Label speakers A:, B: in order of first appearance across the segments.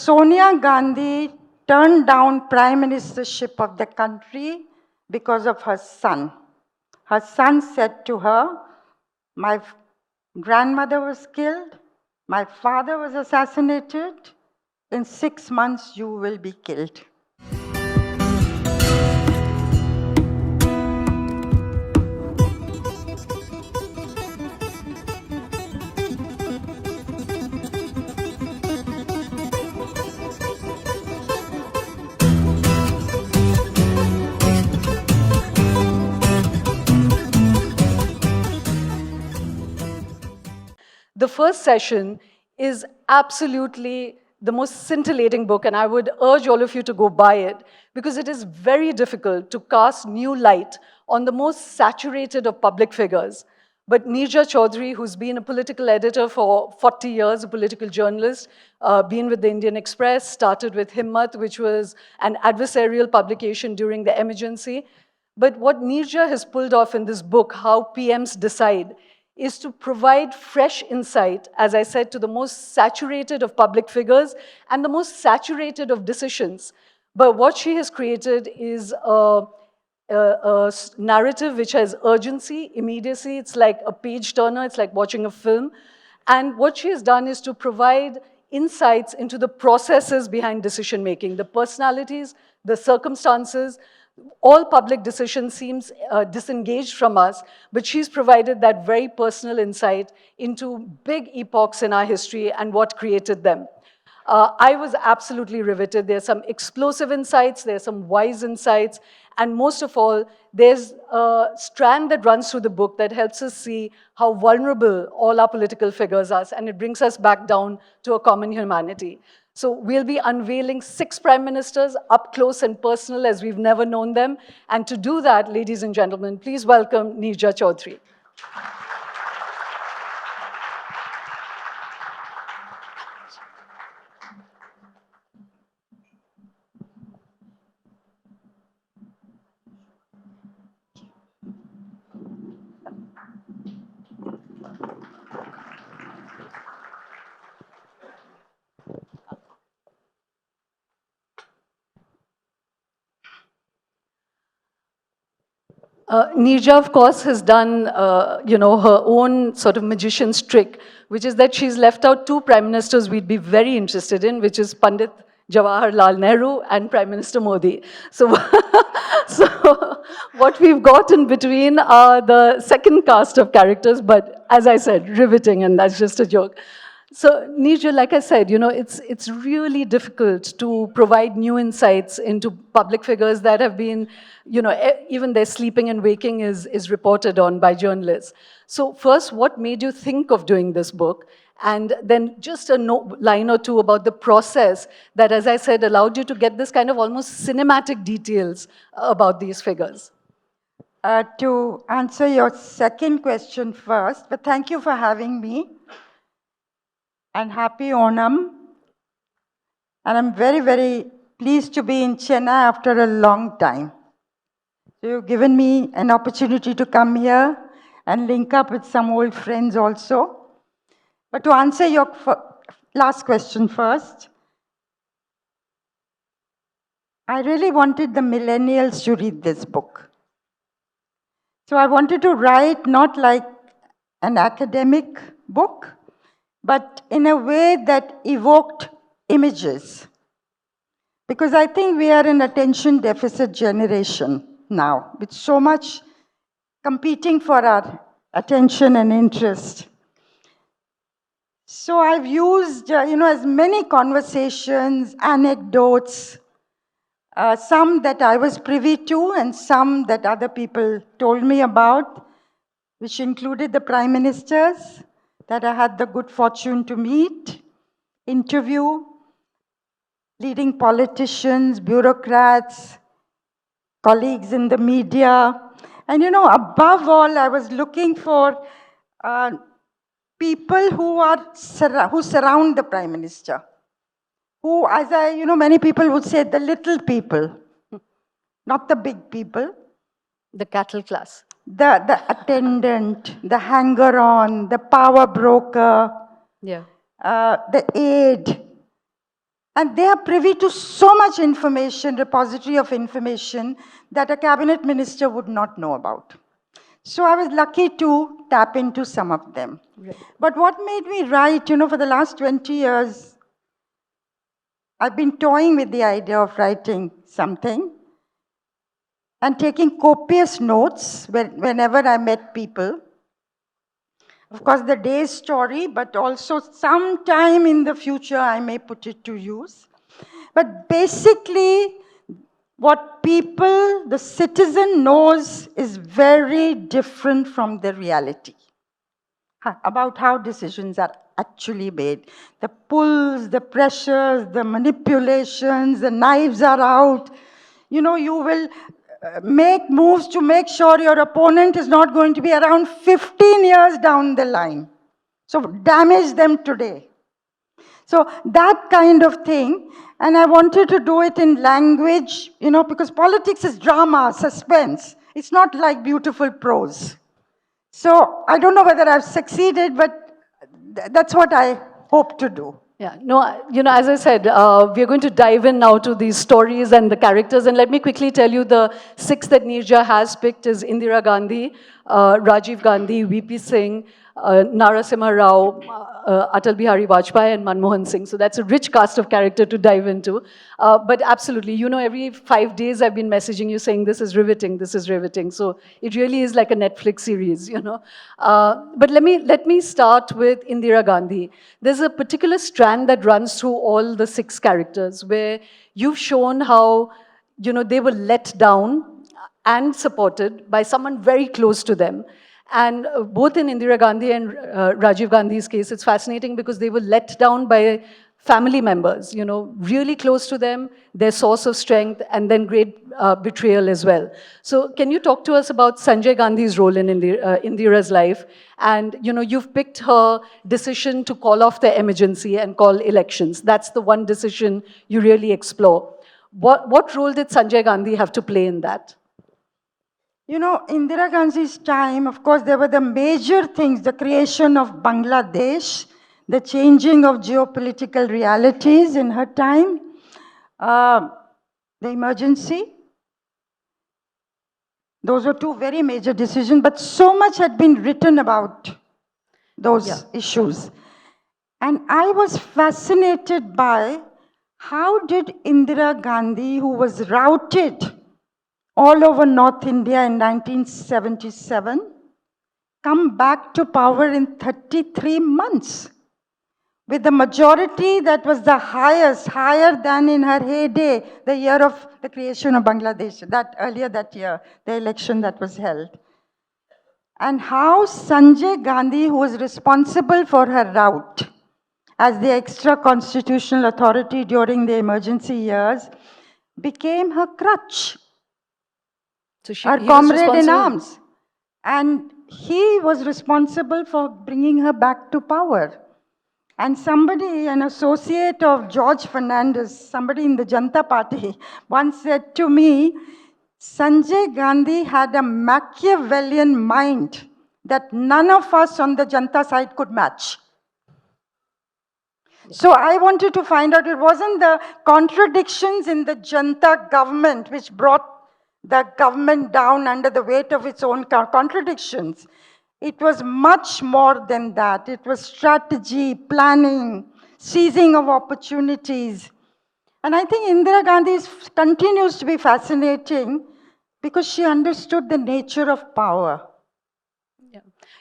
A: Sonia Gandhi turned down prime ministership of the country because of her son. Her son said to her, my grandmother was killed, my father was assassinated, in 6 months you will be killed.
B: The first session is absolutely the most scintillating book, and I would urge all of you to go buy it because it is very difficult to cast new light on the most saturated of public figures. But Neerja Chowdhury, who's been a political editor for 40 years, a political journalist, been with the Indian Express, started with Himmat, which was an adversarial publication during the emergency. But what Neerja has pulled off in this book, How PMs Decide, is to provide fresh insight, as I said, to the most saturated of public figures and the most saturated of decisions. But what she has created is a narrative which has urgency, immediacy. It's like a page turner. It's like watching a film. And what she has done is to provide insights into the processes behind decision making, the personalities, the circumstances. All public decision seems disengaged from us, but she's provided that very personal insight into big epochs in our history and what created them. I was absolutely riveted. There's some explosive insights, there's some wise insights, and most of all, there's a strand that runs through the book that helps us see how vulnerable all our political figures are, and it brings us back down to a common humanity. So we'll be unveiling 6 prime ministers up close and personal as we've never known them. And to do that, ladies and gentlemen, please welcome Neerja Chowdhury. Neerja, of course, has done, her own sort of magician's trick, which is that she's left out 2 prime ministers we'd be very interested in, which is Pandit Jawaharlal Nehru and Prime Minister Modi. So, so what we've got in between are the second cast of characters, but as I said, riveting, and that's just a joke. So, Neerja, like I said, it's really difficult to provide new insights into public figures that have been, even their sleeping and waking is reported on by journalists. So first, what made you think of doing this book? And then just a line or two about the process that, as I said, allowed you to get this kind of almost cinematic details about these figures.
A: To answer your second question first, but thank you for having me. And happy Onam. And I'm very, very pleased to be in Chennai after a long time. So you've given me an opportunity to come here and link up with some old friends also. But to answer your last question first, I really wanted the millennials to read this book. So I wanted to write not like an academic book, but in a way that evoked images. Because I think we are an attention deficit generation now, with so much competing for our attention and interest. So I've used, as many conversations, anecdotes, some that I was privy to and some that other people told me about, which included the prime ministers that I had the good fortune to meet, interview, leading politicians, bureaucrats, colleagues in the media. And above all, I was looking for people who surround the prime minister. Who, as many people would say, the little people, not the big people.
B: The cattle class.
A: The attendant, the hanger-on, the power broker,
B: yeah,
A: the aide. And they are privy to so much information, repository of information, that a cabinet minister would not know about. So I was lucky to tap into some of them.
B: Right.
A: But what made me write, for the last 20 years, I've been toying with the idea of writing something and taking copious notes whenever I met people. Of course, the day's story, but also sometime in the future, I may put it to use. But basically, what people, the citizen knows is very different from the reality about how decisions are actually made. The pulls, the pressures, the manipulations, the knives are out. You will make moves to make sure your opponent is not going to be around 15 years down the line. So damage them today. So that kind of thing, and I wanted to do it in language, because politics is drama, suspense. It's not like beautiful prose. So I don't know whether I've succeeded, but that's what I hope to do.
B: Yeah, no, as I said, we are going to dive in now to these stories and the characters. And let me quickly tell you the 6 that Neerja has picked is Indira Gandhi, Rajiv Gandhi, VP Singh, Narasimha Rao, Atal Bihari Vajpayee, and Manmohan Singh. So that's a rich cast of character to dive into. But absolutely, every 5 days I've been messaging you saying this is riveting, this is riveting. So it really is like a Netflix series, But let me start with Indira Gandhi. There's a particular strand that runs through all the 6 characters where you've shown how, they were let down and supported by someone very close to them. And both in Indira Gandhi and Rajiv Gandhi's case, it's fascinating because they were let down by family members, really close to them, their source of strength, and then great betrayal as well. So can you talk to us about Sanjay Gandhi's role in Indira's life? And, you've picked her decision to call off the emergency and call elections. That's the one decision you really explore. What role did Sanjay Gandhi have to play in that?
A: Indira Gandhi's time, of course, there were the major things, the creation of Bangladesh, the changing of geopolitical realities in her time, the emergency. Those were 2 very major decisions, but so much had been written about those issues. And I was fascinated by how did Indira Gandhi, who was routed all over North India in 1977, come back to power in 33 months with the majority that was the highest, higher than in her heyday, the year of the creation of Bangladesh, earlier that year, the election that was held. And how Sanjay Gandhi, who was responsible for her rout as the extra constitutional authority during the emergency years, became her crutch. So our comrade in arms. And he was responsible for bringing her back to power. And somebody, an associate of George Fernandez, somebody in the Janata Party, once said to me, Sanjay Gandhi had a Machiavellian mind that none of us on the Janata side could match. So I wanted to find out, it wasn't the contradictions in the Janata government which brought the government down under the weight of its own contradictions. It was much more than that. It was strategy, planning, seizing of opportunities. And I think Indira Gandhi continues to be fascinating because she understood the nature of power.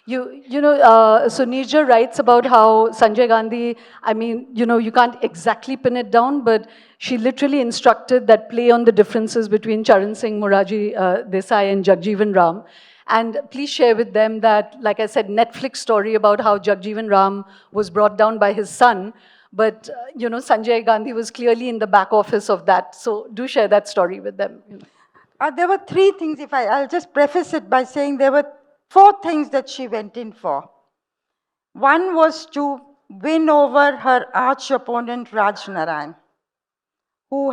B: So Neerja writes about how Sanjay Gandhi, you can't exactly pin it down, but she literally instructed that play on the differences between Charan Singh, Moraji Desai, and Jagjeevan Ram. And please share with them that, like I said, Netflix story about how Jagjeevan Ram was brought down by his son, but Sanjay Gandhi was clearly in the back office of that. So do share that story with them.
A: There were 3 things, I'll just preface it by saying there were 4 things that she went in for. One was to win over her arch opponent Raj Narayan, who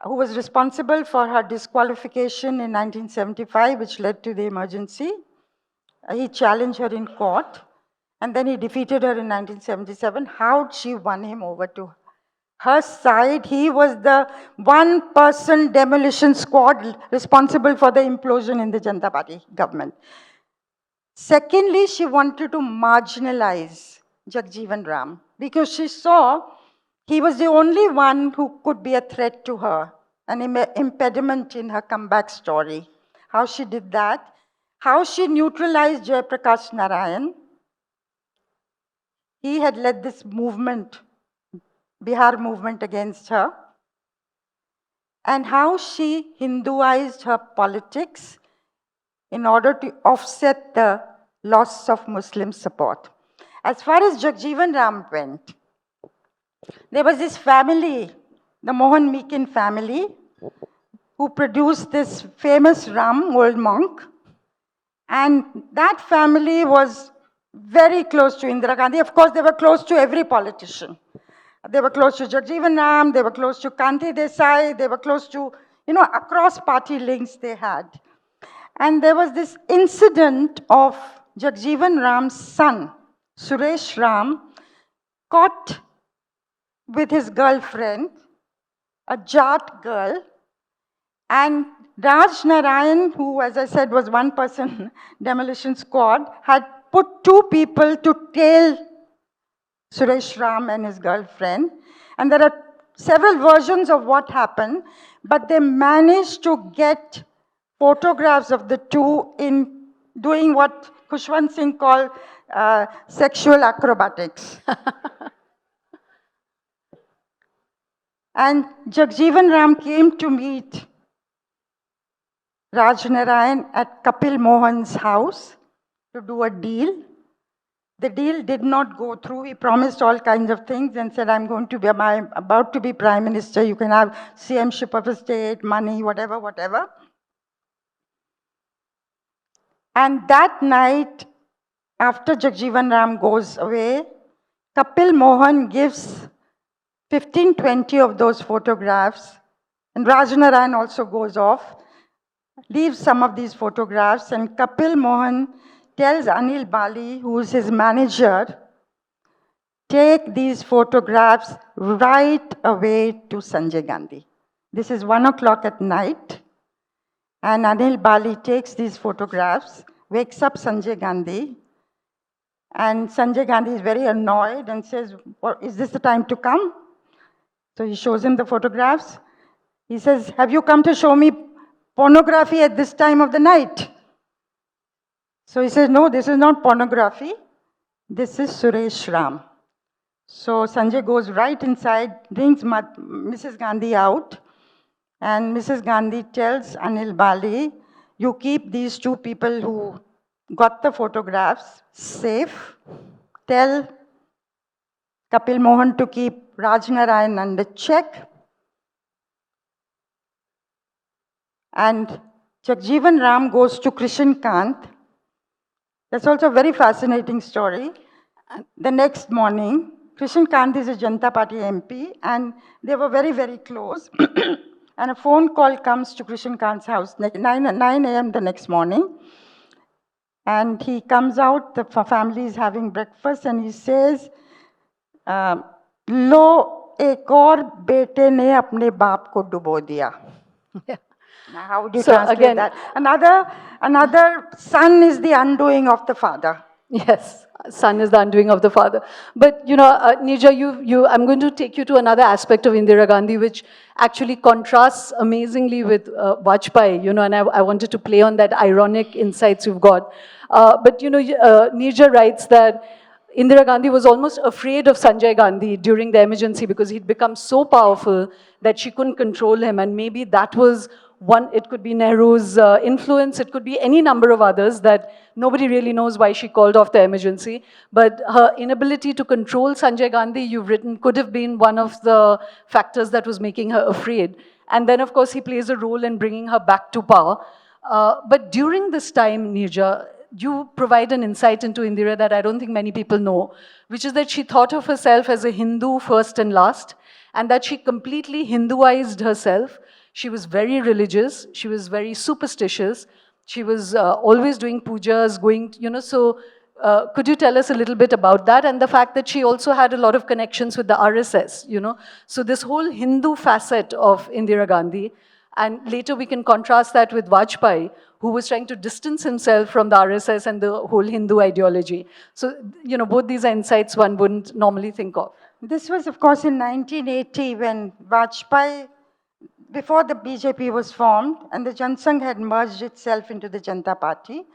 A: was responsible for her disqualification in 1975, which led to the emergency. He challenged her in court, and then he defeated her in 1977. How she won him over to her side. He was the one-person demolition squad responsible for the implosion in the Janata Party government. Secondly, she wanted to marginalize Jagjeevan Ram because she saw he was the only one who could be a threat to her, an impediment in her comeback story. How she did that, how she neutralized Jayaprakash Narayan. He had led this movement, Bihar movement against her, and how she Hinduized her politics in order to offset the loss of Muslim support. As far as Jagjeevan Ram went, there was this family, the Mohan Meakin family, who produced this famous Ram, old monk, and that family was very close to Indira Gandhi. Of course, they were close to every politician. They were close to Jagjeevan Ram, they were close to Kanti Desai, they were close to, across party links they had. And there was this incident of Jagjeevan Ram's son, Suresh Ram, caught with his girlfriend, a Jat girl, and Raj Narayan, who, as I said, was one-person demolition squad, had put two people to tail Suresh Ram and his girlfriend. And there are several versions of what happened, but they managed to get photographs of the two in doing what Khushwant Singh called sexual acrobatics. And Jagjeevan Ram came to meet Raj Narayan at Kapil Mohan's house to do a deal. The deal did not go through. He promised all kinds of things and said, I'm about to be Prime Minister. You can have CM-ship of a state, money, whatever, whatever. And that night, after Jagjeevan Ram goes away, Kapil Mohan gives 15, 20 of those photographs, and Raj Narayan also goes off, leaves some of these photographs, and Kapil Mohan tells Anil Bali, who is his manager, take these photographs right away to Sanjay Gandhi. This is 1 o'clock at night, and Anil Bali takes these photographs, wakes up Sanjay Gandhi, and Sanjay Gandhi is very annoyed and says, is this the time to come? So he shows him the photographs. He says, have you come to show me pornography at this time of the night? So he says, no, this is not pornography. This is Suresh Ram. So Sanjay goes right inside, brings Mrs. Gandhi out, and Mrs. Gandhi tells Anil Bali, you keep these two people who got the photographs safe. Tell Kapil Mohan to keep Raj Narayan under check. And Jagjeevan Ram goes to Krishan Kant. That's also a very fascinating story. The next morning, Krishan Kant is a Janata Party MP, and they were very, very close. And a phone call comes to Krishan Kant's house, 9 a.m. the next morning. And he comes out, the family is having breakfast, and he says, Lo, ek aur bete ne apne baap ko dubo diya. Now, how would you translate again, that? Another son is the undoing of the father.
B: Yes, son is the undoing of the father. But, Neerja, I'm going to take you to another aspect of Indira Gandhi, which actually contrasts amazingly with Vajpayee, and I wanted to play on that ironic insights you've got. But, Neerja writes that Indira Gandhi was almost afraid of Sanjay Gandhi during the emergency because he'd become so powerful that she couldn't control him. And maybe that was one, it could be Nehru's influence, it could be any number of others that nobody really knows why she called off the emergency. But her inability to control Sanjay Gandhi, you've written, could have been one of the factors that was making her afraid. And then, of course, he plays a role in bringing her back to power. But during this time, Neerja, you provide an insight into Indira that I don't think many people know, which is that she thought of herself as a Hindu first and last, and that she completely Hinduized herself. She was very religious, she was very superstitious, she was always doing pujas, going, so could you tell us a little bit about that and the fact that she also had a lot of connections with the RSS, So this whole Hindu facet of Indira Gandhi, and later we can contrast that with Vajpayee, who was trying to distance himself from the RSS and the whole Hindu ideology. So, both these are insights one wouldn't normally think of.
A: This was, of course, in 1980 when Vajpayee, before the BJP was formed, and the Jansangh had merged itself into the Janata Party.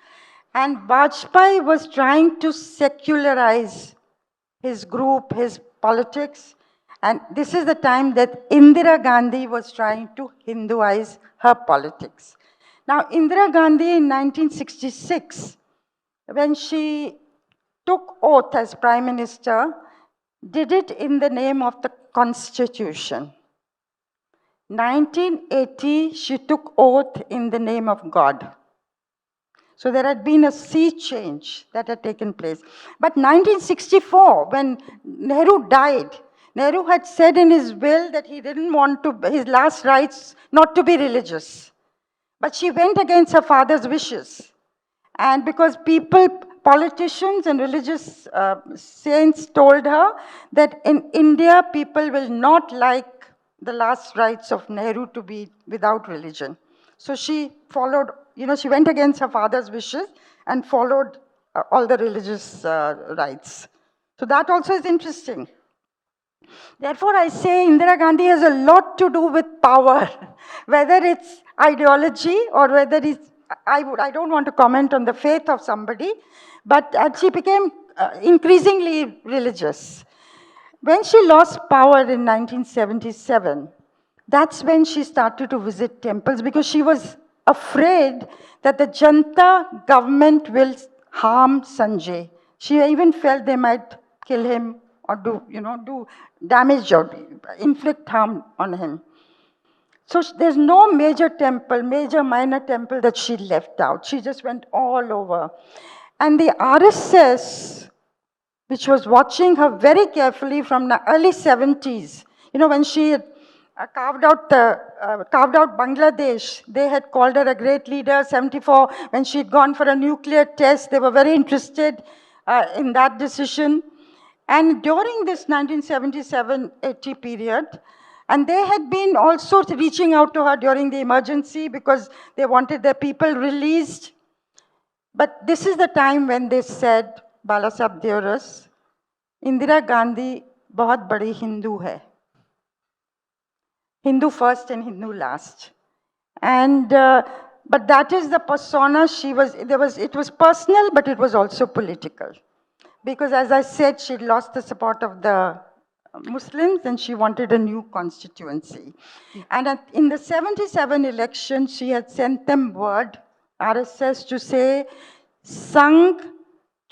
A: And Vajpayee was trying to secularize his group, his politics. And this is the time that Indira Gandhi was trying to Hinduize her politics. Now, Indira Gandhi in 1966, when she took oath as Prime Minister, did it in the name of the Constitution. 1980, she took oath in the name of God. So there had been a sea change that had taken place. But 1964, when Nehru died, Nehru had said in his will that he didn't want his last rites not to be religious. But she went against her father's wishes. And because politicians and religious saints told her that in India, people will not like the last rites of Nehru to be without religion. So she followed, she went against her father's wishes and followed all the religious rites. So that also is interesting. Therefore, I say Indira Gandhi has a lot to do with power, whether it's ideology or whether it's, I don't want to comment on the faith of somebody, but she became increasingly religious. When she lost power in 1977, that's when she started to visit temples because she was afraid that the Janta government will harm Sanjay. She even felt they might kill him or do damage or inflict harm on him. So there's no major temple, major minor temple that she left out. She just went all over. And the RSS, which was watching her very carefully from the early 70s, when she had carved out Bangladesh, they had called her a great leader. 74, when she'd gone for a nuclear test, they were very interested in that decision. And during this 1977-80 period, and they had been also reaching out to her during the emergency because they wanted their people released. But this is the time when they said, Balasaheb Deoras, Indira Gandhi बहुत बड़ी Hindu है. Hindu first and Hindu last. And, but that is the persona she was, it was personal, but it was also political. Because as I said, she'd lost the support of the Muslims and she wanted a new constituency. And in the 77 election, she had sent them word, RSS, to say, Sangh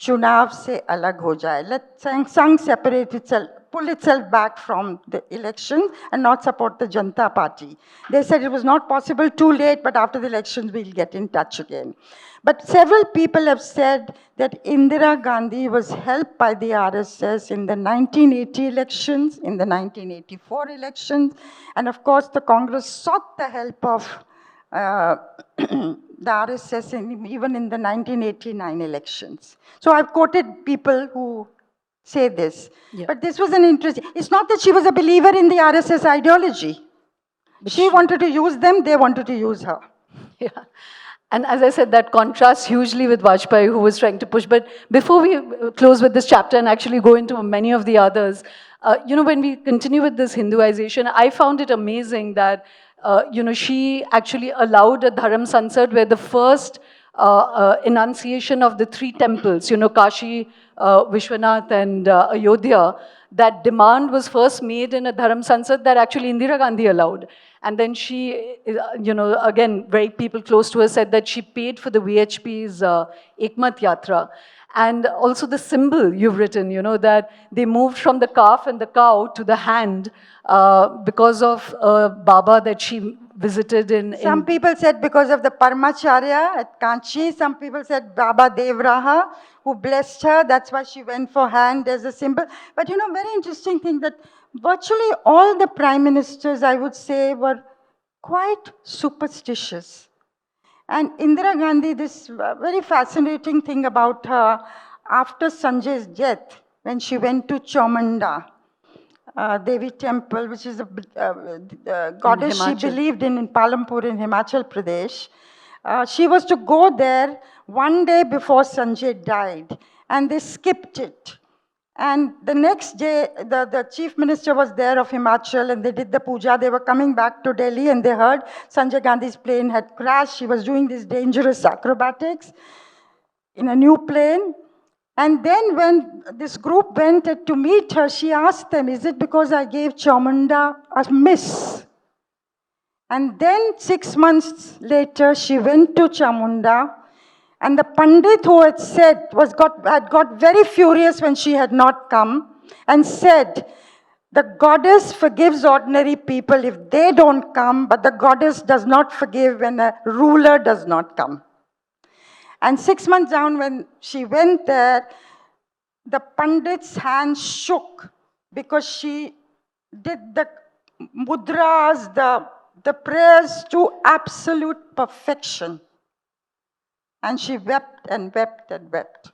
A: chunav se alag ho jaye. Let Sangh separate itself, pull itself back from the elections and not support the Janata Party. They said it was not possible, too late, but after the elections, we'll get in touch again. But several people have said that Indira Gandhi was helped by the RSS in the 1980 elections, in the 1984 elections, and of course the Congress sought the help of the RSS even in the 1989 elections. So I've quoted people who say this. Yeah. But this was an interesting, it's not that she was a believer in the RSS ideology. But she wanted to use them, they wanted to use her.
B: Yeah. And as I said, that contrasts hugely with Vajpayee, who was trying to push. But before we close with this chapter and actually go into many of the others, when we continue with this Hinduization, I found it amazing that, she actually allowed a Dharam Sansad where the first enunciation of the three temples, Kashi, Vishwanath and Ayodhya, that demand was first made in a Dharam Sansad that actually Indira Gandhi allowed. And then she, again, very people close to her said that she paid for the VHP's Ekmat Yatra. And also the symbol you've written, that they moved from the calf and the cow to the hand because of Baba that she visited in...
A: Some people said because of the Paramacharya at Kanchi. Some people said Baba Devraha, who blessed her. That's why she went for hand as a symbol. But very interesting thing that virtually all the prime ministers, I would say, were quite superstitious. And Indira Gandhi, this very fascinating thing about her, after Sanjay's death, when she went to Chamunda, Devi temple, which is a goddess she
B: Himachal.
A: believed in Palampur in Himachal Pradesh. She was to go there one day before Sanjay died, and they skipped it. And the next day, the chief minister was there of Himachal, and they did the puja. They were coming back to Delhi, and they heard Sanjay Gandhi's plane had crashed. She was doing these dangerous acrobatics in a new plane. And then when this group went to meet her, she asked them, is it because I gave Chamunda a miss? And then 6 months later, she went to Chamunda, and the Pandit who had said, had got very furious when she had not come, and said, the goddess forgives ordinary people if they don't come, but the goddess does not forgive when a ruler does not come. And 6 months down, when she went there, the Pandit's hand shook because she did the mudras, the prayers to absolute perfection. And she wept and wept and wept.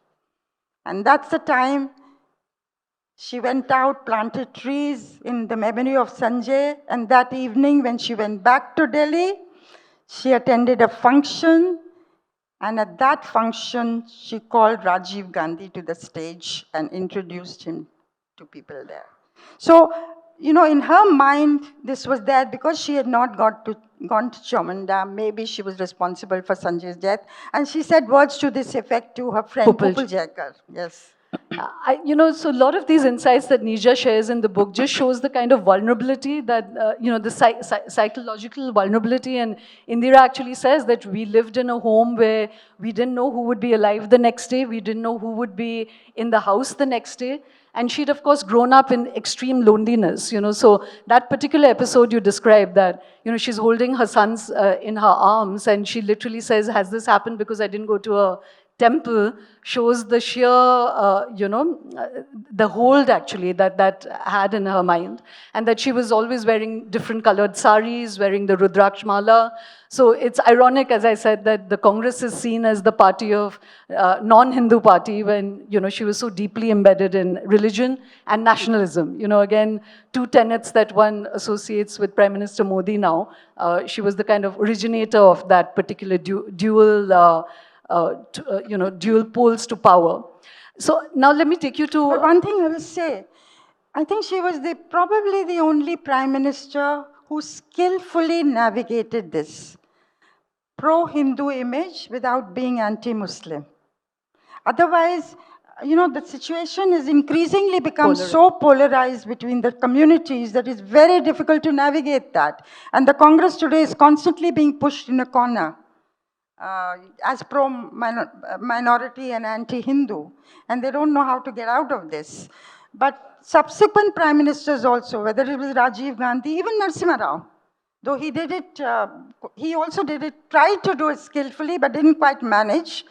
A: And that's the time she went out, planted trees in the memory of Sanjay. And that evening, when she went back to Delhi, she attended a function. And at that function, she called Rajiv Gandhi to the stage and introduced him to people there. So, in her mind, this was there because she had not gone to Chamunda. Maybe she was responsible for Sanjay's death. And she said words to this effect to her friend Pupul Jaikar. Yes.
B: So a lot of these insights that Neerja shares in the book just shows the kind of vulnerability that, the psychological vulnerability. And Indira actually says that we lived in a home where we didn't know who would be alive the next day. We didn't know who would be in the house the next day. And she'd, of course, grown up in extreme loneliness, So that particular episode you described that, she's holding her sons in her arms, and she literally says, has this happened because I didn't go to a temple, shows the sheer, the hold actually that had in her mind, and that she was always wearing different colored saris, wearing the Rudraksh mala. So it's ironic, as I said, that the Congress is seen as the party of non-Hindu party when, she was so deeply embedded in religion and nationalism. Again, two tenets that one associates with Prime Minister Modi now. She was the kind of originator of that particular dual dual poles to power. So now let me take you to...
A: But one thing I will say, I think she was probably the only prime minister who skillfully navigated this pro-Hindu image without being anti-Muslim. Otherwise, the situation is increasingly become so polarized between the communities that it's very difficult to navigate that. And the Congress today is constantly being pushed in a corner. As pro-minority and anti-Hindu, and they don't know how to get out of this. But subsequent prime ministers also, whether it was Rajiv Gandhi, even Narasimha Rao, though he did it, he also did it, tried to do it skillfully, but didn't quite manage.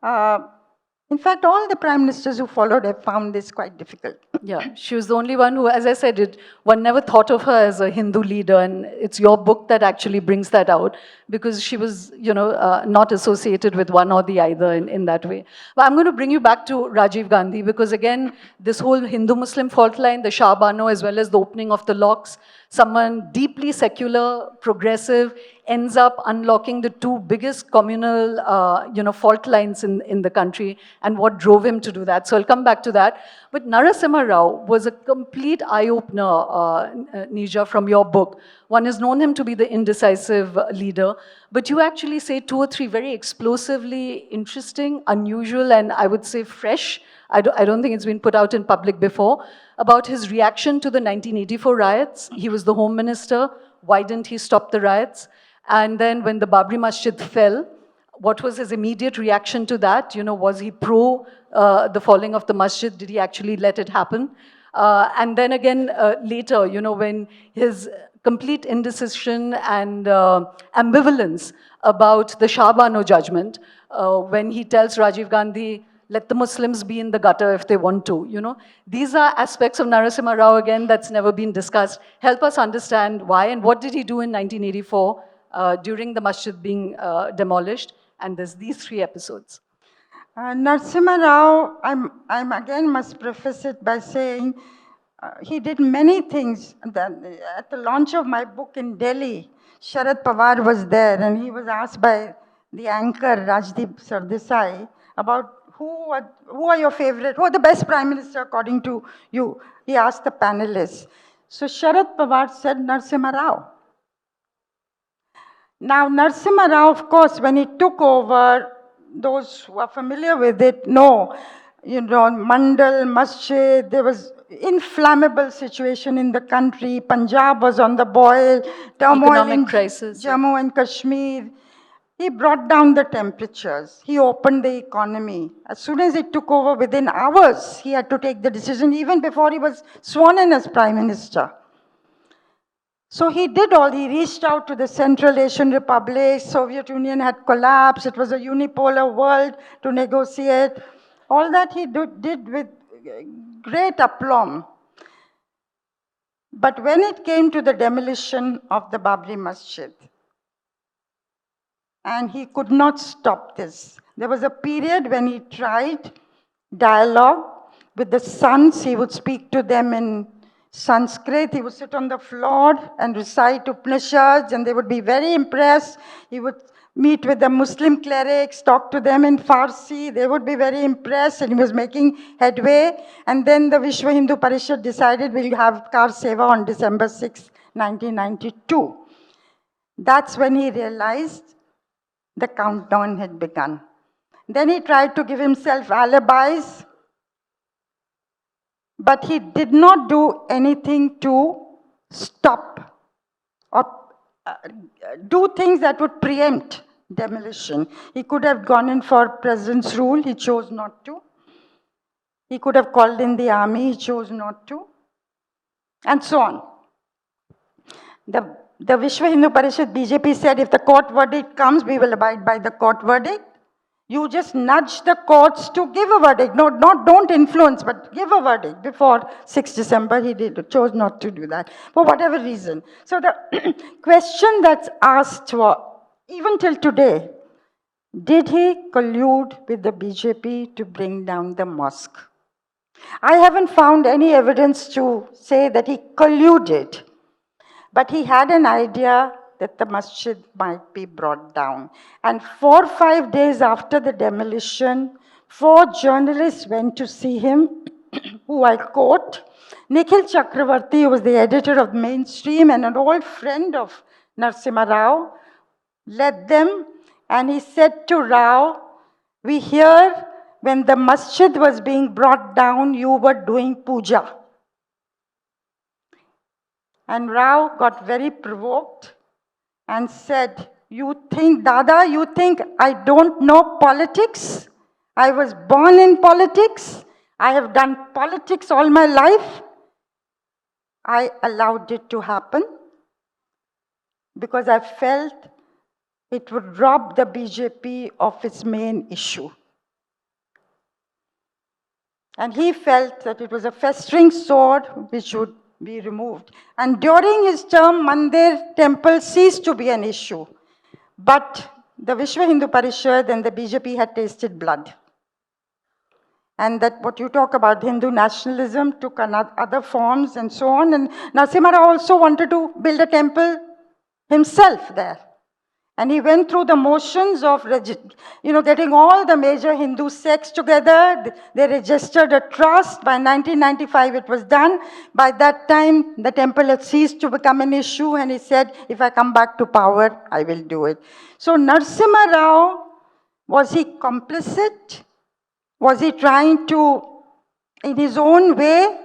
A: In fact, all the prime ministers who followed have found this quite difficult.
B: Yeah, she was the only one who, as I said, one never thought of her as a Hindu leader, and it's your book that actually brings that out, because she was, not associated with one or the other in that way. But I'm going to bring you back to Rajiv Gandhi, because again, this whole Hindu-Muslim fault line, the Shah Bano, as well as the opening of the locks, someone deeply secular, progressive, ends up unlocking the two biggest communal, fault lines in the country, and what drove him to do that. So I'll come back to that. But Narasimha Rao was a complete eye-opener, Neerja, from your book. One has known him to be the indecisive leader, but you actually say two or three very explosively interesting, unusual, and I would say fresh, I don't think it's been put out in public before, about his reaction to the 1984 riots. He was the Home Minister. Why didn't he stop the riots? And then when the Babri Masjid fell, what was his immediate reaction to that? Was he pro the falling of the masjid? Did he actually let it happen? And then again, later, when his complete indecision and ambivalence about the Shah Bano judgment, when he tells Rajiv Gandhi, let the Muslims be in the gutter if they want to, These are aspects of Narasimha Rao, again, that's never been discussed. Help us understand why, and what did he do in 1984 during the masjid being demolished? And there's these three episodes.
A: Narasimha Rao, I'm again must preface it by saying he did many things. At the launch of my book in Delhi, Sharad Pawar was there and he was asked by the anchor Rajdeep Sardesai about who are your favorite, who are the best prime minister according to you? He asked the panelists. So Sharad Pawar said Narasimha Rao. Now, Narasimha Rao, of course, when he took over, those who are familiar with it know, Mandal, Masjid, there was inflammable situation in the country. Punjab was on the boil, turmoil
B: Economic
A: in
B: crisis, yeah.
A: Jammu and Kashmir. He brought down the temperatures. He opened the economy. As soon as he took over, within hours, he had to take the decision, even before he was sworn in as Prime Minister. So he did all, he reached out to the Central Asian Republics, Soviet Union had collapsed, it was a unipolar world to negotiate. All that he did with great aplomb. But when it came to the demolition of the Babri Masjid, and he could not stop this. There was a period when he tried dialogue with the sons. He would speak to them in Sanskrit. He would sit on the floor and recite Upanishads, and they would be very impressed. He would meet with the Muslim clerics, talk to them in Farsi. They would be very impressed, and he was making headway. And then the Vishwa Hindu Parishad decided we'll have Kar Seva on December 6, 1992. That's when he realized the countdown had begun. Then he tried to give himself alibis, but he did not do anything to stop or do things that would preempt demolition. He could have gone in for president's rule, he chose not to. He could have called in the army, he chose not to. And so on. The Vishwa Hindu Parishad BJP said if the court verdict comes, we will abide by the court verdict. You just nudge the courts to give a verdict. No, don't influence, but give a verdict. Before 6 December, he chose not to do that, for whatever reason. So the question that's asked, even till today, did he collude with the BJP to bring down the mosque? I haven't found any evidence to say that he colluded. But he had an idea that the masjid might be brought down. And 4 or 5 days after the demolition, 4 journalists went to see him, who I quote, Nikhil Chakravarti, who was the editor of Mainstream and an old friend of Narasimha Rao, led them, and he said to Rao, we hear when the masjid was being brought down, you were doing puja. And Rao got very provoked and said, you think, Dada, you think I don't know politics? I was born in politics. I have done politics all my life. I allowed it to happen because I felt it would rob the BJP of its main issue. And he felt that it was a festering sword which would be removed. And during his term, Mandir temple ceased to be an issue. But the Vishwa Hindu Parishad and the BJP had tasted blood. And that what you talk about, Hindu nationalism, took other forms and so on. And Narasimha Rao also wanted to build a temple himself there. And he went through the motions of, getting all the major Hindu sects together. They registered a trust. By 1995, it was done. By that time, the temple had ceased to become an issue. And he said, if I come back to power, I will do it. So Narasimha Rao, was he complicit? Was he trying to, in his own way,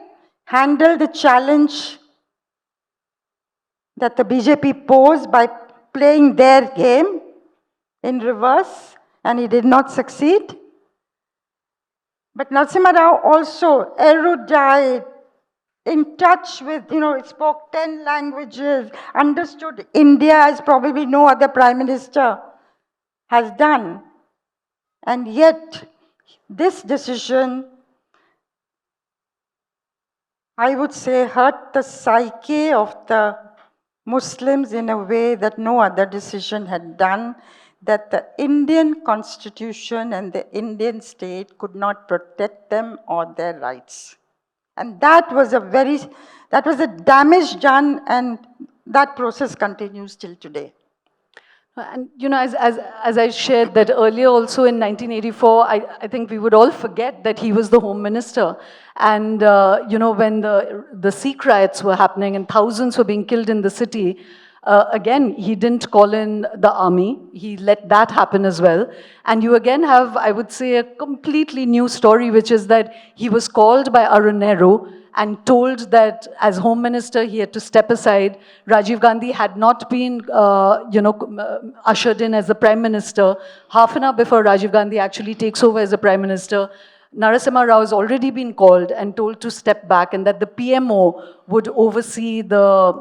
A: handle the challenge that the BJP posed by playing their game in reverse, and he did not succeed? But Narasimha Rao also erudite, in touch with, spoke 10 languages, understood India as probably no other prime minister has done. And yet, this decision, I would say, hurt the psyche of the Muslims in a way that no other decision had done. that the Indian constitution and the Indian state could not protect them or their rights. And that was a damage done, and that process continues till today.
B: And as I shared that earlier, also in 1984, I think we would all forget that he was the Home Minister. And when the Sikh riots were happening and thousands were being killed in the city, again, he didn't call in the army. He let that happen as well. And you again have, I would say, a completely new story, which is that he was called by Arun Nehru and told that as Home Minister he had to step aside. Rajiv Gandhi had not been, ushered in as the Prime Minister. Half an hour before Rajiv Gandhi actually takes over as the Prime Minister, Narasimha Rao has already been called and told to step back, and that the PMO would oversee the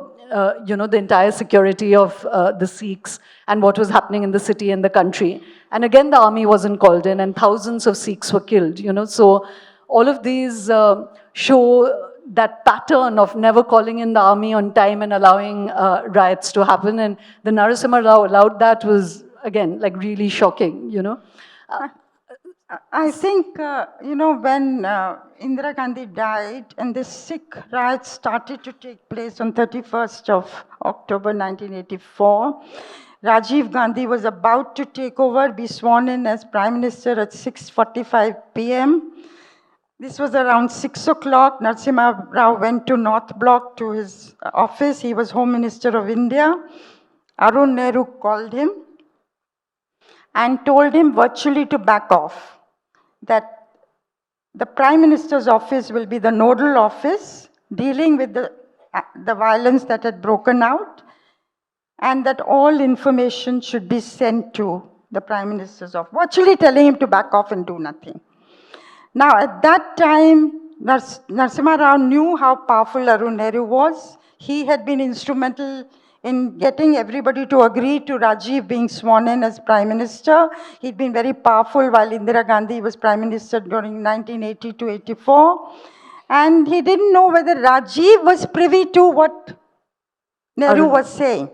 B: entire security of the Sikhs and what was happening in the city and the country. And again, the army wasn't called in, and thousands of Sikhs were killed. So all of these show that pattern of never calling in the army on time and allowing riots to happen. And the Narasimha Rao allowed that was, again, like really shocking,
A: I think, when Indira Gandhi died and the Sikh riots started to take place on 31st of October 1984, Rajiv Gandhi was about to take over, be sworn in as Prime Minister at 6:45 p.m. This was around 6 o'clock. Narasimha Rao went to North Block to his office. He was Home Minister of India. Arun Nehru called him and told him virtually to back off, that the Prime Minister's office will be the nodal office dealing with the violence that had broken out, and that all information should be sent to the Prime Minister's office, virtually telling him to back off and do nothing. Now, at that time, Narasimha Rao knew how powerful Arun Nehru was. He had been instrumental in getting everybody to agree to Rajiv being sworn in as Prime Minister. He'd been very powerful while Indira Gandhi was Prime Minister during 1980 to 84. And he didn't know whether Rajiv was privy to what Nehru was saying.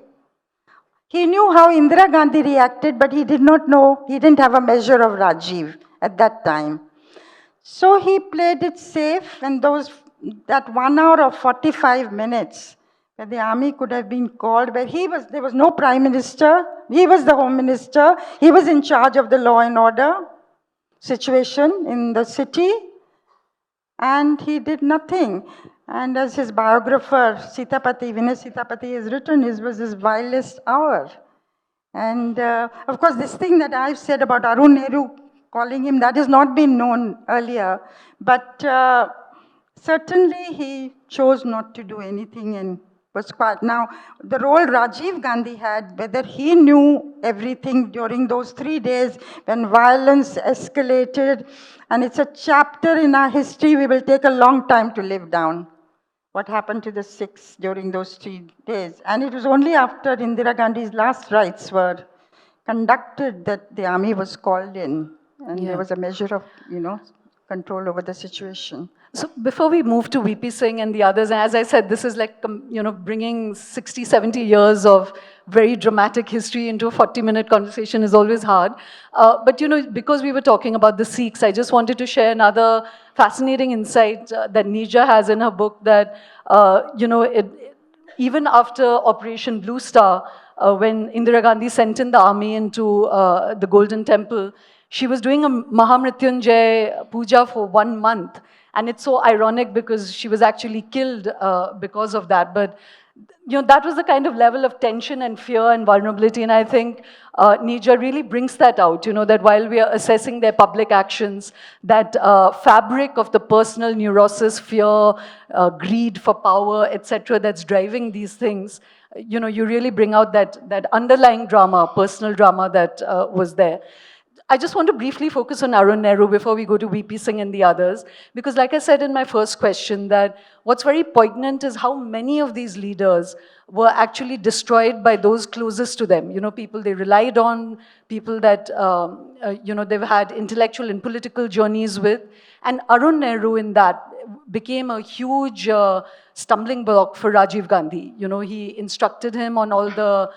A: He knew how Indira Gandhi reacted, but he did not know, he didn't have a measure of Rajiv at that time. So he played it safe, and that 1 hour or 45 minutes where the army could have been called, where there was no Prime Minister, he was the Home Minister, he was in charge of the law and order situation in the city, and he did nothing. And as his biographer, Vinay Sitapati, has written, it was his vilest hour. And of course, this thing that I've said about Arun Nehru calling him, that has not been known earlier. But certainly he chose not to do anything and was quiet. Now, the role Rajiv Gandhi had, whether he knew everything during those 3 days when violence escalated, and it's a chapter in our history we will take a long time to live down, what happened to the Sikhs during those 3 days. And it was only after Indira Gandhi's last rites were conducted that the army was called in. And there was a measure of, control over the situation.
B: So before we move to VP Singh and the others, and as I said, this is like, bringing 60, 70 years of very dramatic history into a 40-minute conversation is always hard. But, because we were talking about the Sikhs, I just wanted to share another fascinating insight that Neerja has in her book, that, even after Operation Blue Star, when Indira Gandhi sent in the army into the Golden Temple, she was doing a Mahamrityunjay puja for 1 month. And it's so ironic because she was actually killed because of that. But that was the kind of level of tension and fear and vulnerability. And I think Neerja really brings that out, that while we are assessing their public actions, that fabric of the personal neurosis, fear, greed for power, etc., that's driving these things, you really bring out that underlying drama, personal drama that was there. I just want to briefly focus on Arun Nehru before we go to VP Singh and the others, because like I said in my first question, that what's very poignant is how many of these leaders were actually destroyed by those closest to them, people they relied on, people that, they've had intellectual and political journeys with. And Arun Nehru in that became a huge stumbling block for Rajiv Gandhi. He instructed him on all the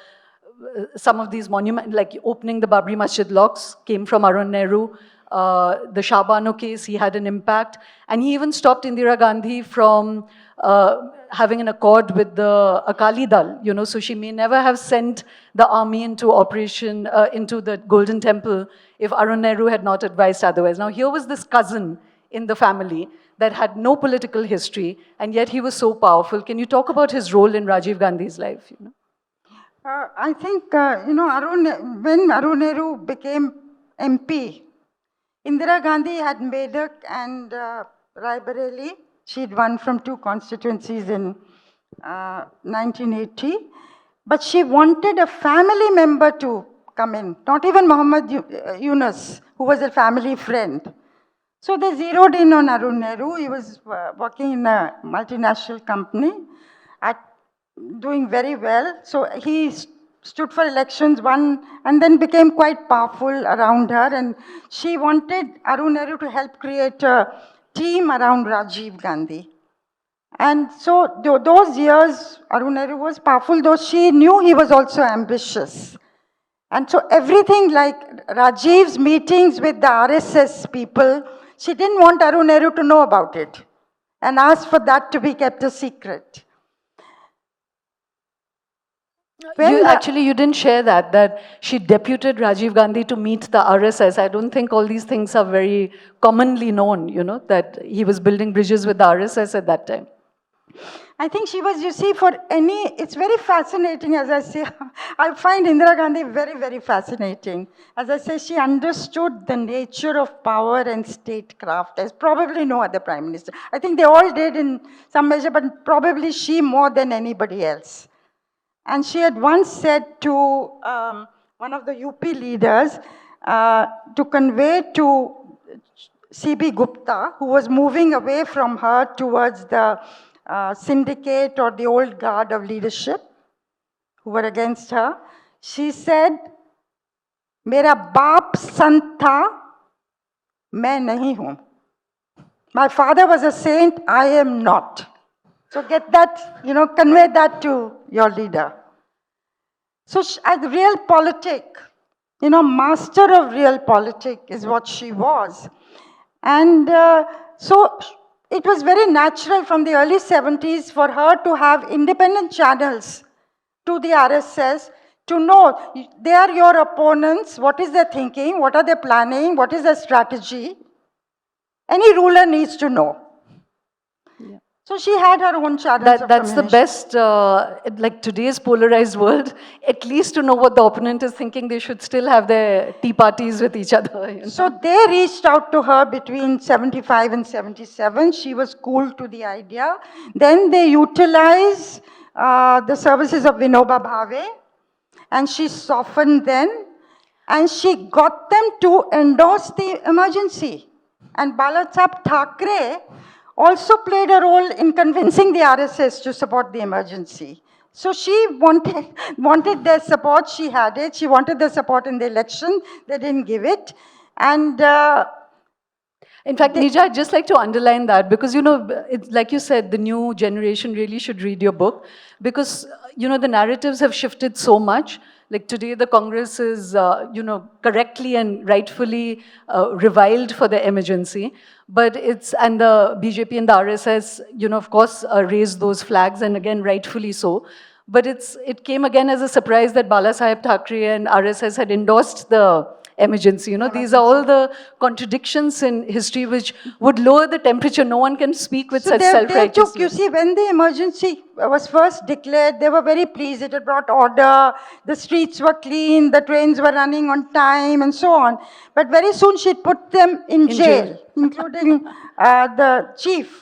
B: some of these monuments, like opening the Babri Masjid locks, came from Arun Nehru. The Shah Bano case, he had an impact. And he even stopped Indira Gandhi from having an accord with the Akali Dal, so she may never have sent the army into operation, into the Golden Temple, if Arun Nehru had not advised otherwise. Now, here was this cousin in the family that had no political history, and yet he was so powerful. Can you talk about his role in Rajiv Gandhi's life?
A: I think, when Arun Nehru became MP, Indira Gandhi had Medak and Raebareli. She'd won from 2 constituencies in 1980. But she wanted a family member to come in, not even Muhammad Yunus, who was a family friend. So they zeroed in on Arun Nehru. He was working in a multinational company, doing very well. So he stood for elections, won, and then became quite powerful around her. And she wanted Arun Nehru to help create a team around Rajiv Gandhi. And so those years, Arun Nehru was powerful, though she knew he was also ambitious. And so everything like Rajiv's meetings with the RSS people, she didn't want Arun Nehru to know about it and asked for that to be kept a secret.
B: You didn't share that she deputed Rajiv Gandhi to meet the RSS. I don't think all these things are very commonly known, that he was building bridges with the RSS at that time.
A: I think she was, it's very fascinating, as I say. I find Indira Gandhi very, very fascinating. As I say, she understood the nature of power and statecraft as probably no other prime minister. I think they all did in some measure, but probably she more than anybody else. And she had once said to one of the UP leaders to convey to C.B. Gupta, who was moving away from her towards the syndicate or the old guard of leadership who were against her, she said, "Mera baap sant tha, main nahi hoon. My father was a saint, I am not." So get that, convey that to your leader. So as real politic, master of real politic is what she was. And so it was very natural from the early 70s for her to have independent channels to the RSS to know they are your opponents, what is their thinking, what are they planning, what is their strategy. Any ruler needs to know. Yeah. So she had her own channels of
B: That's the best, like today's polarized world, at least to know what the opponent is thinking, they should still have their tea parties with each other.
A: So they reached out to her between 75 and 77. She was cool to the idea. Then they utilized the services of Vinoba Bhave, and she softened them, and she got them to endorse the emergency. And Balasaheb Thackeray also played a role in convincing the RSS to support the emergency. So she wanted their support, she had it. She wanted their support in the election, they didn't give it. And
B: in fact, Neerja, I'd just like to underline that because, it's like you said, the new generation really should read your book because, the narratives have shifted so much. Like today, the Congress is, correctly and rightfully reviled for the emergency. But and the BJP and the RSS, of course, raised those flags, and again, rightfully so. But it came again as a surprise that Balasaheb Thackeray and RSS had endorsed the emergency. These are all the contradictions in history which would lower the temperature. No one can speak with such self-righteousness.
A: You see, when the emergency was first declared, they were very pleased. It had brought order, the streets were clean, the trains were running on time, and so on. But very soon she put them in jail, including the chief.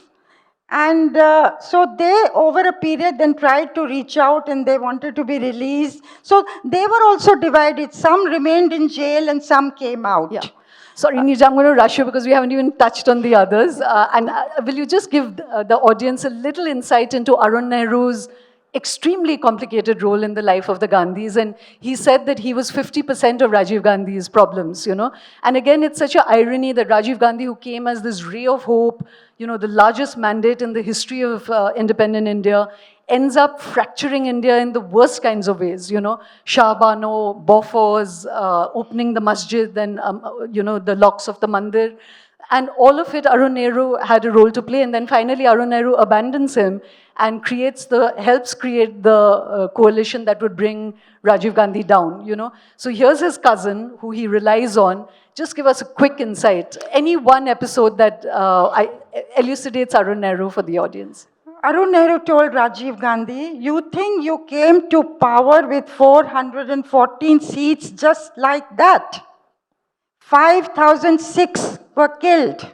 A: And so they, over a period, then tried to reach out and they wanted to be released. So they were also divided. Some remained in jail and some came out.
B: Yeah. Sorry, Neerja, I'm going to rush you because we haven't even touched on the others. And will you just give the audience a little insight into Arun Nehru's extremely complicated role in the life of the Gandhis? And he said that he was 50% of Rajiv Gandhi's problems, And again, it's such an irony that Rajiv Gandhi, who came as this ray of hope, the largest mandate in the history of independent India, ends up fracturing India in the worst kinds of ways. Shah Bano, Bofors, opening the masjid, then, the locks of the mandir. And all of it, Arun Nehru had a role to play. And then finally, Arun Nehru abandons him and helps create the coalition that would bring Rajiv Gandhi down. So here's his cousin, who he relies on. Just give us a quick insight. Any one episode that elucidates Arun Nehru for the audience.
A: Arun Nehru told Rajiv Gandhi, you think you came to power with 414 seats just like that? 5,006 were killed.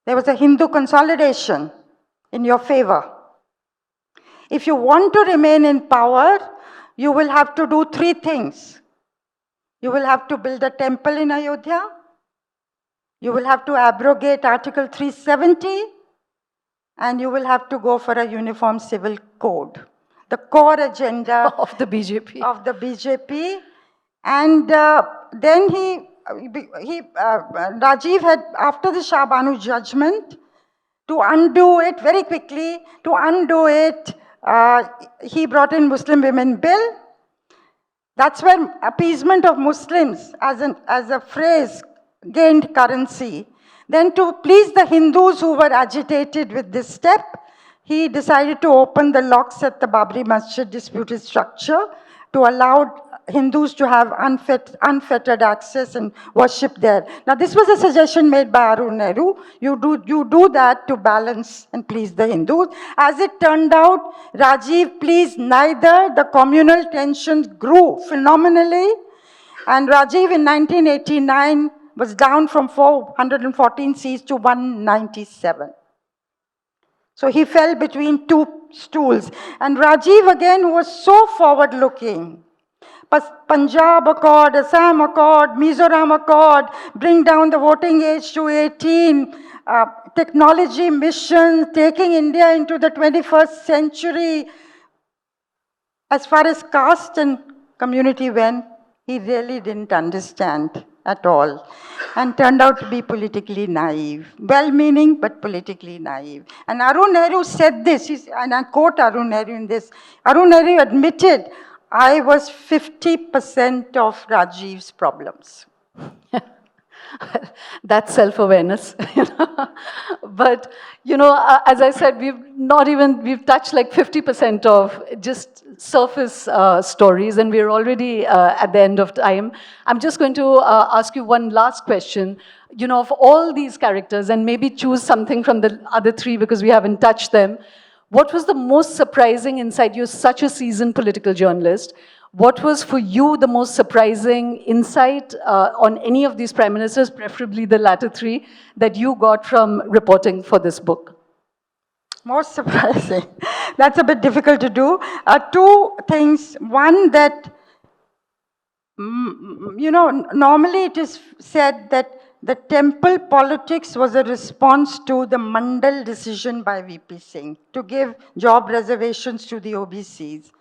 A: There was a Hindu consolidation in your favor. If you want to remain in power, you will have to do three things. You will have to build a temple in Ayodhya. You will have to abrogate Article 370. And you will have to go for a uniform civil code. The core agenda
B: of the BJP.
A: And then Rajiv had, after the Shah Banu judgment, to undo it very quickly, he brought in Muslim Women Bill. That's where appeasement of Muslims as a phrase gained currency. Then to please the Hindus who were agitated with this step, he decided to open the locks at the Babri Masjid disputed structure to allow Hindus to have unfettered access and worship there. Now this was a suggestion made by Arun Nehru. You do that to balance and please the Hindus. As it turned out, Rajiv pleased neither. The communal tensions grew phenomenally. And Rajiv in 1989 was down from 414 seats to 197. So he fell between two stools. And Rajiv again, who was so forward-looking, Punjab Accord, Assam Accord, Mizoram Accord, bring down the voting age to 18, technology missions, taking India into the 21st century. As far as caste and community went, he really didn't understand at all, and turned out to be politically naive. Well-meaning, but politically naive. And Arun Nehru said this, and I quote Arun Nehru in this. Arun Nehru admitted, I was 50% of Rajiv's problems.
B: That's self-awareness. But, as I said, we've touched like 50% of just surface stories, and we're already at the end of time. I'm just going to ask you one last question. Of all these characters, and maybe choose something from the other three because we haven't touched them, what was the most surprising insight? You're such a seasoned political journalist. What was for you the most surprising insight on any of these prime ministers, preferably the latter three, that you got from reporting for this book?
A: Most surprising. That's a bit difficult to do. Two things. One that, normally it is said that the temple politics was a response to the Mandal decision by VP Singh to give job reservations to the OBCs.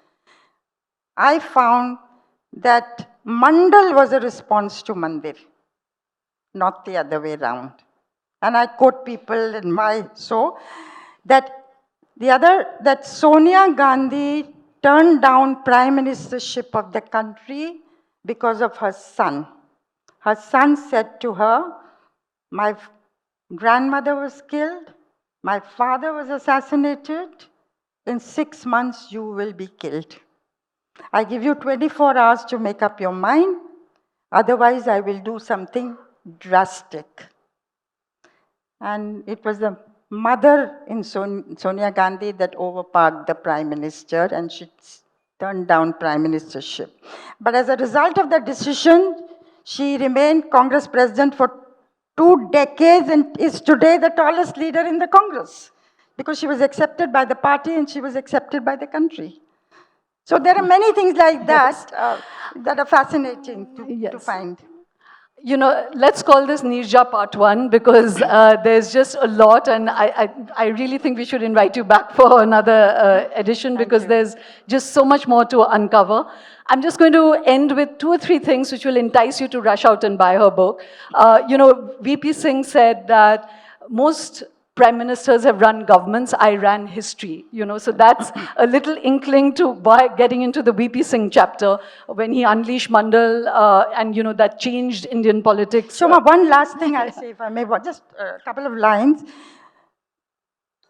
A: I found that Mandal was a response to Mandir, not the other way around. And I quote people in that Sonia Gandhi turned down prime ministership of the country because of her son. Her son said to her, my grandmother was killed, my father was assassinated, in 6 months you will be killed. I give you 24 hours to make up your mind, otherwise I will do something drastic. And it was the mother in Sonia Gandhi that overpowered the prime minister, and she turned down prime ministership. But as a result of that decision, she remained Congress president for 2 decades and is today the tallest leader in the Congress because she was accepted by the party and she was accepted by the country. So there are many things like that that are fascinating to find.
B: Let's call this Neerja Part 1 because there's just a lot, and I really think we should invite you back for another edition because there's just so much more to uncover. I'm just going to end with 2 or 3 things which will entice you to rush out and buy her book. VP Singh said that most prime ministers have run governments, I ran history, you know. So that's a little inkling to getting into the VP Singh chapter when he unleashed Mandal and, you know, that changed Indian politics.
A: Shoma, one last thing I'll say, if I may, just a couple of lines.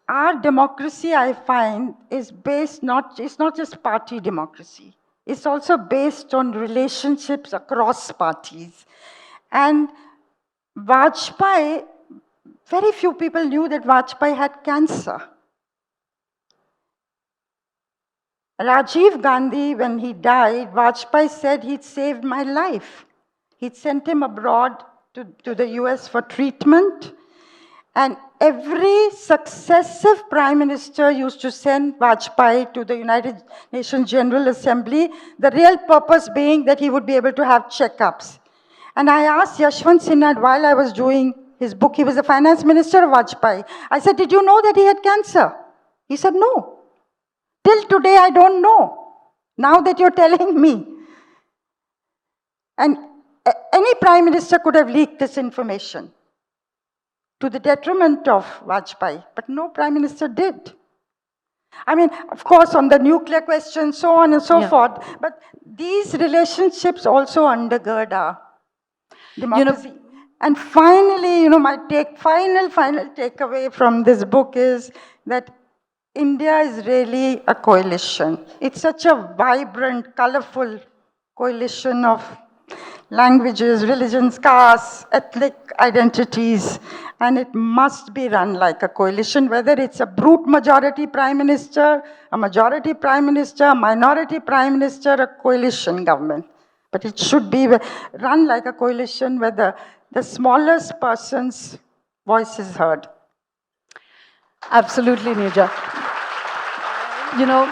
A: Our democracy, I find, is based it's not just party democracy. It's also based on relationships across parties. And Vajpayee, very few people knew that Vajpayee had cancer. Rajiv Gandhi, when he died, Vajpayee said he'd saved my life. He'd sent him abroad to the US for treatment. And every successive prime minister used to send Vajpayee to the United Nations General Assembly, the real purpose being that he would be able to have checkups. And I asked Yashwant Sinha while I was doing his book, he was the finance minister of Vajpayee. I said, did you know that he had cancer? He said, no. Till today, I don't know. Now that you're telling me. And any prime minister could have leaked this information to the detriment of Vajpayee, but no prime minister did. I mean, of course, on the nuclear question, so on and so forth, but these relationships also undergird our democracy. You know, and finally, you know, my final takeaway from this book is that India is really a coalition. It's such a vibrant, colorful coalition of languages, religions, castes, ethnic identities, and it must be run like a coalition, whether it's a brute majority prime minister, a majority prime minister, a minority prime minister, a coalition government. But it should be run like a coalition where the smallest person's voice is heard.
B: Absolutely, Neerja. You know,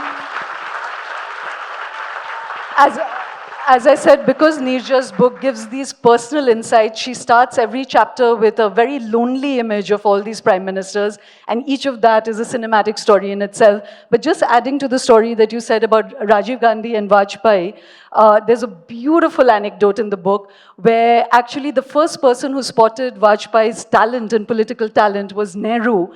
B: as I said, because Neerja's book gives these personal insights, she starts every chapter with a very lonely image of all these prime ministers, and each of that is a cinematic story in itself. But just adding to the story that you said about Rajiv Gandhi and Vajpayee, there's a beautiful anecdote in the book where actually the first person who spotted Vajpayee's talent and political talent was Nehru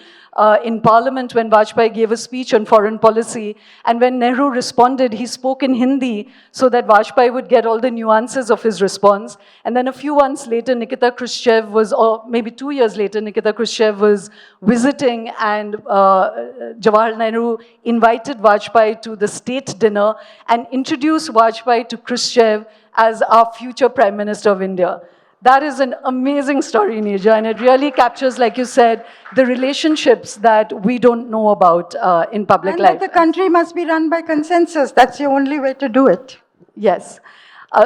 B: in Parliament when Vajpayee gave a speech on foreign policy. And when Nehru responded, he spoke in Hindi so that Vajpayee would get all the nuances of his response. And then a few months later, Nikita Khrushchev was, or maybe 2 years later, Nikita Khrushchev was visiting, and Jawaharlal Nehru invited Vajpayee to the state dinner and introduced Vajpayee to Khrushchev as our future Prime Minister of India. That is an amazing story, Neerja, and it really captures, like you said, the relationships that we don't know about in public life.
A: And that the country must be run by consensus. That's the only way to do it.
B: Yes.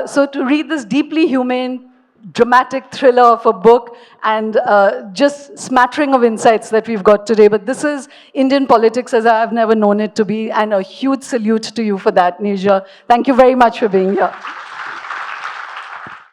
B: So to read this deeply humane, dramatic thriller of a book and just smattering of insights that we've got today. But this is Indian politics as I've never known it to be, and a huge salute to you for that, Neerja. Thank you very much for being here.